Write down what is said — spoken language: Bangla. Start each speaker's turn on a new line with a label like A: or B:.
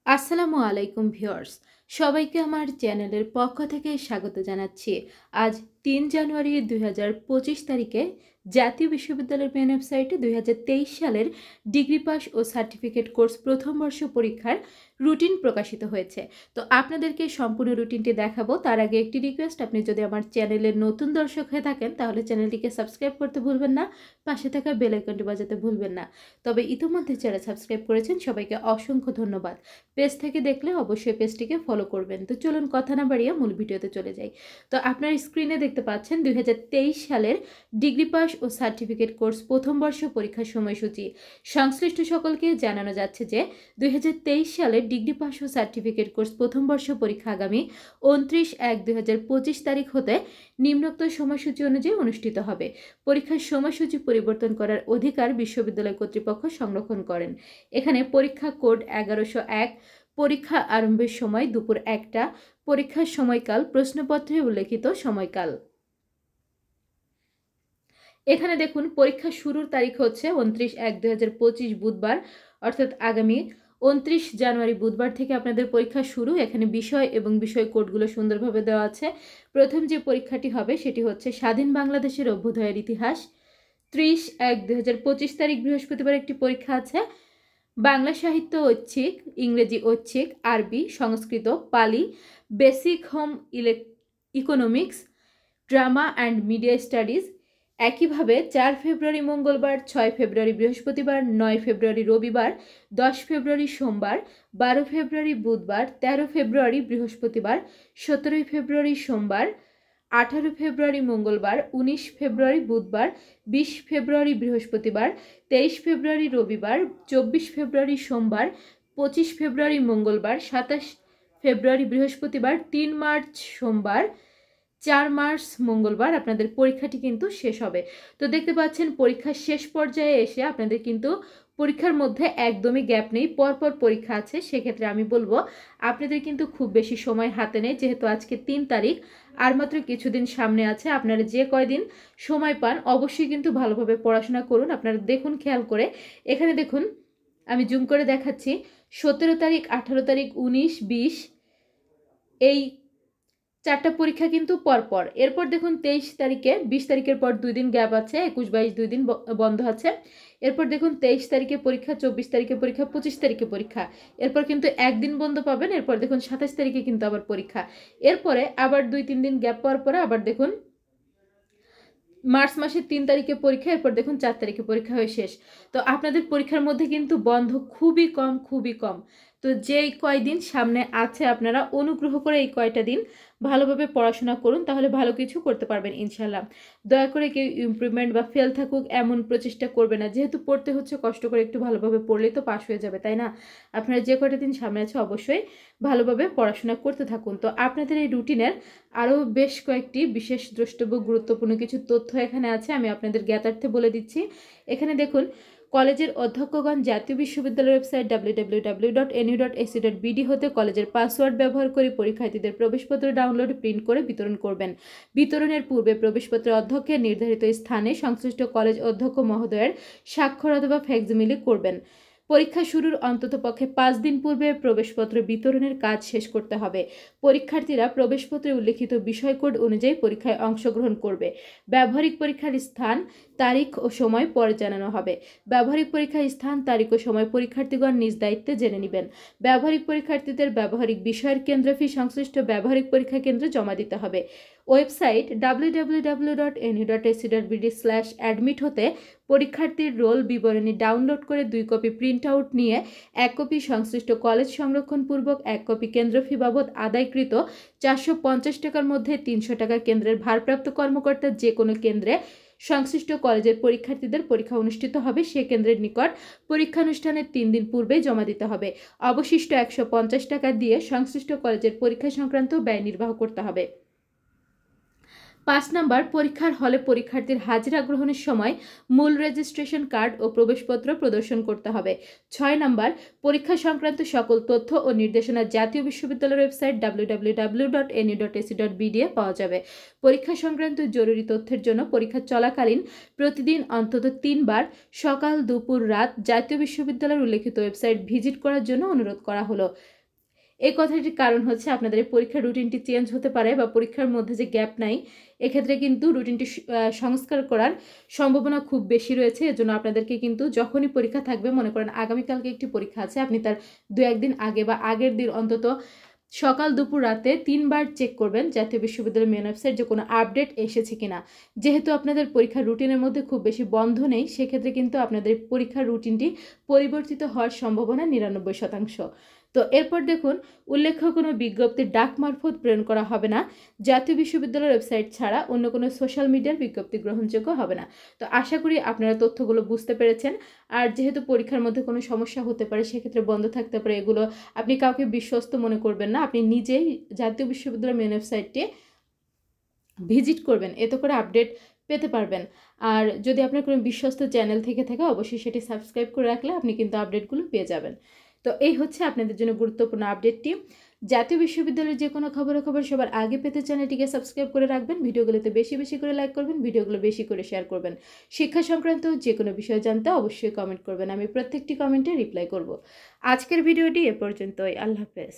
A: আসসালামু আলাইকুম ভিউয়ার্স, সবাইকে আমার চ্যানেলের পক্ষ থেকে স্বাগত জানাচ্ছি। আজ ৩ জানুয়ারি ২০২৫ তারিখে জাতীয় বিশ্ববিদ্যালয়ের মেন ওয়েবসাইটে ২০২৩ সালের ডিগ্রি পাস ও সার্টিফিকেট কোর্স প্রথম বর্ষ পরীক্ষার রুটিন প্রকাশিত হয়েছে। তো আপনাদেরকে সম্পূর্ণ রুটিনটি দেখাবো। তার আগে একটি রিকোয়েস্ট, আপনি যদি আমার চ্যানেলের নতুন দর্শক হয়ে থাকেন তাহলে চ্যানেলটিকে সাবস্ক্রাইব করতে ভুলবেন না, পাশে থাকা বেল আইকনটি বাজাতে ভুলবেন না। তবে ইতিমধ্যে যারা সাবস্ক্রাইব করেছেন সবাইকে অসংখ্য ধন্যবাদ। পেজ থেকে দেখলে অবশ্যই পেজটিকে ফলো করবেন। তো চলুন কথা না বাড়িয়ে মূল ভিডিওতে চলে যাই। তো আপনার স্ক্রিনে দেখতে পাচ্ছেন ২০২৩ সালের ডিগ্রি পাস ও সার্টিফিকেট কোর্স প্রথম বর্ষ পরীক্ষার সময়সূচি। সংশ্লিষ্ট সকলকে জানানো যাচ্ছে যে ২০২৩ সালের ডিগ্রি পাস ও সার্টিফিকেট কোর্স প্রথম বর্ষ পরীক্ষা আগামী ২৯/১/২০২৫ তারিখ হতে নিম্নোক্ত সময়সূচি অনুযায়ী অনুষ্ঠিত হবে। পরীক্ষার সময়সূচি পরিবর্তন করার অধিকার বিশ্ববিদ্যালয় কর্তৃপক্ষ সংরক্ষণ করেন। এখানে পরীক্ষা কোড ১১০১, পরীক্ষা আরম্ভের সময় দুপুর ১টা, পরীক্ষার সময়কাল প্রশ্নপত্রে উল্লেখিত সময়কাল। এখানে দেখুন পরীক্ষা শুরুর তারিখ হচ্ছে ২৯/১/২০২৫ বুধবার, অর্থাৎ আগামী ২৯ জানুয়ারি বুধবার থেকে আপনাদের পরীক্ষা শুরু। এখানে বিষয় এবং বিষয় কোডগুলো সুন্দরভাবে দেওয়া আছে। প্রথম যে পরীক্ষাটি হবে সেটি হচ্ছে স্বাধীন বাংলাদেশের অভ্যুদয়ের ইতিহাস। ৩০/১/২০২৫ তারিখ বৃহস্পতিবার একটি পরীক্ষা আছে। বাংলা সাহিত্য ঐচ্ছিক, ইংরেজি ঐচ্ছিক, আরবি, সংস্কৃত, পালি, basic home economics, drama and media studies. একইভাবে ৪ ফেব্রুয়ারি মঙ্গলবার, ৬ ফেব্রুয়ারি বৃহস্পতিবার, ৯ ফেব্রুয়ারি রবিবার, ১০ ফেব্রুয়ারি সোমবার, ১২ ফেব্রুয়ারি বুধবার, ১৩ ফেব্রুয়ারি বৃহস্পতিবার, ১৭ ফেব্রুয়ারি সোমবার, ১৮ ফেব্রুয়ারি মঙ্গলবার, ১৯ ফেব্রুয়ারি বুধবার, ২০ ফেব্রুয়ারি বৃহস্পতিবার, ২৩ ফেব্রুয়ারি রবিবার, ২৪ ফেব্রুয়ারি সোমবার, ২৫ ফেব্রুয়ারি মঙ্গলবার, ২৭ ফেব্রুয়ারি বৃহস্পতিবার, ৩ মার্চ সোমবার, ৪ মার্চ মঙ্গলবার আপনাদের পরীক্ষাটি কিন্তু শেষ হবে। তো দেখতে পাচ্ছেন পরীক্ষার শেষ পর্যায়ে এসে আপনাদের কিন্তু পরীক্ষার মধ্যে একদমই গ্যাপ নেই, পরপর পরীক্ষা আছে। সেক্ষেত্রে আমি বলবো আপনাদের কিন্তু খুব বেশি সময় হাতে নেই, যেহেতু আজকে ৩ তারিখ, আর মাত্র কিছুদিন সামনে আছে। আপনারা যে কয়দিন সময় পান অবশ্যই কিন্তু ভালোভাবে পড়াশোনা করুন। আপনারা দেখুন, খেয়াল করে এখানে দেখুন, আমি জুম করে দেখাচ্ছি। ১৭ তারিখ, ১৮ তারিখ, ১৯, ২০ এই ৪টা পরীক্ষা কিন্তু পরপর। এরপর দেখুন ২৩ তারিখে, ২০ তারিখের পর ২ দিন গ্যাপ আছে, ২১, ২২ ২ দিন বন্ধ আছে। এরপর দেখুন ২৩ তারিখে পরীক্ষা, ২৪ তারিখে পরীক্ষা, ২৫ তারিখে পরীক্ষা। এরপর কিন্তু একদিন বন্ধ পাবেন। এরপর দেখুন ২৭ তারিখে কিন্তু আবার পরীক্ষা। এরপরে আবার ২-৩ দিন গ্যাপ পাওয়ার পরে আবার দেখুন মার্চ মাসের ৩ তারিখে পরীক্ষা। এরপর দেখুন ৪ তারিখে পরীক্ষা হয়ে শেষ। তো আপনাদের পরীক্ষার মধ্যে কিন্তু বন্ধ খুবই কম, খুবই কম। তো যেই কয়দিন সামনে আছে আপনারা অনুগ্রহ করে এই কয়টা দিন ভালোভাবে পড়াশোনা করুন, তাহলে ভালো কিছু করতে পারবেন ইনশাল্লাহ। দয়া করে কেউ ইমপ্রুভমেন্ট বা ফেল থাকুক এমন প্রচেষ্টা করবে না। যেহেতু পড়তে হচ্ছে, কষ্ট করে একটু ভালোভাবে পড়লেই তো পাস হয়ে যাবে, তাই না? আপনারা যে কয়টা দিন সামনে আছে অবশ্যই ভালোভাবে পড়াশোনা করতে থাকুন। তো আপনাদের এই রুটিনের আরও বেশ কয়েকটি বিশেষ দ্রষ্টব্য গুরুত্বপূর্ণ কিছু তথ্য এখানে আছে, আমি আপনাদের জ্ঞাতার্থে বলে দিচ্ছি। এখানে দেখুন, কলেজের অধ্যক্ষগণ জাতীয় বিশ্ববিদ্যালয়ের ওয়েবসাইট www.nu.ac.bd হতে কলেজের পাসওয়ার্ড ব্যবহার করে পরীক্ষার্থীদের প্রবেশপত্র ডাউনলোড, প্রিন্ট করে বিতরণ করবেন। বিতরণের পূর্বে প্রবেশপত্রের অধ্যক্ষের নির্ধারিত স্থানে সংশ্লিষ্ট কলেজ অধ্যক্ষ মহোদয়ের স্বাক্ষর অথবা ফ্যাক্সিমিলি করবেন। পরীক্ষা শুরুর অন্ততপক্ষে ৫ দিন পূর্বে প্রবেশপত্র বিতরণের কাজ শেষ করতে হবে। পরীক্ষার্থীরা প্রবেশপত্রে উল্লেখিত বিষয় কোড অনুযায়ী পরীক্ষায় অংশগ্রহণ করবে। ব্যবহারিক পরীক্ষার স্থান, তারিখ ও সময় পরে জানানো হবে। ব্যবহারিক পরীক্ষার স্থান, তারিখ ও সময় পরীক্ষার্থীগণ নিজ দায়িত্বে জেনে নেবেন। ব্যবহারিক পরীক্ষার্থীদের ব্যবহারিক বিষয়ের কেন্দ্র ফি সংশ্লিষ্ট ব্যবহারিক পরীক্ষা কেন্দ্রে জমা দিতে হবে। ওয়েবসাইট www.nu.ac.bd/admit হতে পরীক্ষার্থীর রোল বিবরণী ডাউনলোড করে ২ কপি প্রিন্ট আউট নিয়ে ১ কপি সংশ্লিষ্ট কলেজ সংরক্ষণপূর্বক, ১ কপি কেন্দ্র ফি বাবদ আদায়কৃত ৪৫০ টাকার মধ্যে ৩০০ টাকা কেন্দ্রের ভারপ্রাপ্ত কর্মকর্তা যে কোনো কেন্দ্রে সংশ্লিষ্ট কলেজের পরীক্ষার্থীদের পরীক্ষা অনুষ্ঠিত হবে সে কেন্দ্রের নিকট পরীক্ষানুষ্ঠানের ৩ দিন পূর্বে জমা দিতে হবে। অবশিষ্ট ১৫০ টাকা দিয়ে সংশ্লিষ্ট কলেজের পরীক্ষা সংক্রান্ত ব্যয় নির্বাহ করতে হবে। ৫ নম্বর, পরীক্ষার হলে পরীক্ষার্থীর হাজিরা গ্রহণের সময় মূল রেজিস্ট্রেশন কার্ড ও প্রবেশপত্র প্রদর্শন করতে হবে। ৬ নম্বর, পরীক্ষা সংক্রান্ত সকল তথ্য ও নির্দেশনা জাতীয় বিশ্ববিদ্যালয়ের ওয়েবসাইট www.nu.ac.bd এ পাওয়া যাবে। পরীক্ষা সংক্রান্ত জরুরি তথ্যের জন্য পরীক্ষা চলাকালীন প্রতিদিন অন্তত ৩ বার সকাল, দুপুর, রাত জাতীয় বিশ্ববিদ্যালয়ের উল্লেখিত ওয়েবসাইট ভিজিট করার জন্য অনুরোধ করা হলো। এই কথাটির কারণ হচ্ছে আপনাদের এই পরীক্ষার রুটিনটি চেঞ্জ হতে পারে বা পরীক্ষার মধ্যে যে গ্যাপ নাই এক্ষেত্রে কিন্তু রুটিনটি সংস্কার করার সম্ভাবনা খুব বেশি রয়েছে। এজন্য আপনাদেরকে কিন্তু যখনই পরীক্ষা থাকবে, মনে করেন আগামীকালকে একটি পরীক্ষা আছে, আপনি তার 2-1 দিন আগে বা আগের দিন অন্তত সকাল দুপুর রাতে 3 বার চেক করবেন জাতীয় বিশ্ববিদ্যালয়ের মেন ওয়েবসাইট যে কোনো আপডেট এসেছে কিনা। যেহেতু আপনাদের পরীক্ষার রুটিনের মধ্যে খুব বেশি বন্ধ নেই, সেক্ষেত্রে কিন্তু আপনাদের পরীক্ষার রুটিনটি পরিবর্তিত হওয়ার সম্ভাবনা 99%। তো এরপর দেখুন, উল্লেখ্য কোনো বিজ্ঞপ্তি ডাক মারফত প্রেরণ করা হবে না। জাতীয় বিশ্ববিদ্যালয়ের ওয়েবসাইট ছাড়া অন্য কোনো সোশ্যাল মিডিয়ার বিজ্ঞপ্তি গ্রহণযোগ্য হবে না। তো আশা করি আপনারা তথ্যগুলো বুঝতে পেরেছেন। আর যেহেতু পরীক্ষার মধ্যে কোনো সমস্যা হতে পারে, সেক্ষেত্রে বন্ধ থাকতে পারে, এগুলো আপনি কাউকে বিশ্বস্ত মনে করবেন না। আপনি নিজেই জাতীয় বিশ্ববিদ্যালয়ের মেন ওয়েবসাইটে ভিজিট করবেন, এতে করে আপডেট পেতে পারবেন। আর যদি আপনার কোনো বিশ্বস্ত চ্যানেল থেকে থাকে, অবশ্যই সেটি সাবস্ক্রাইব করে রাখলে আপনি কিন্তু আপডেটগুলো পেয়ে যাবেন। তো এই হচ্ছে আপনাদের জন্য গুরুত্বপূর্ণ আপডেটটি। জাতীয় বিশ্ববিদ্যালয়ের যে কোনো খবর সবার আগে পেতে চ্যানেলটিকে সাবস্ক্রাইব করে রাখবেন, ভিডিওগুলোতে বেশি বেশি করে লাইক করবেন, ভিডিওগুলো বেশি করে শেয়ার করবেন। শিক্ষা সংক্রান্ত যে কোনো বিষয় জানতে অবশ্যই কমেন্ট করবেন, আমি প্রত্যেকটি কমেন্টে রিপ্লাই করব। আজকের ভিডিওটি এ পর্যন্তই। আল্লাহ হাফেজ।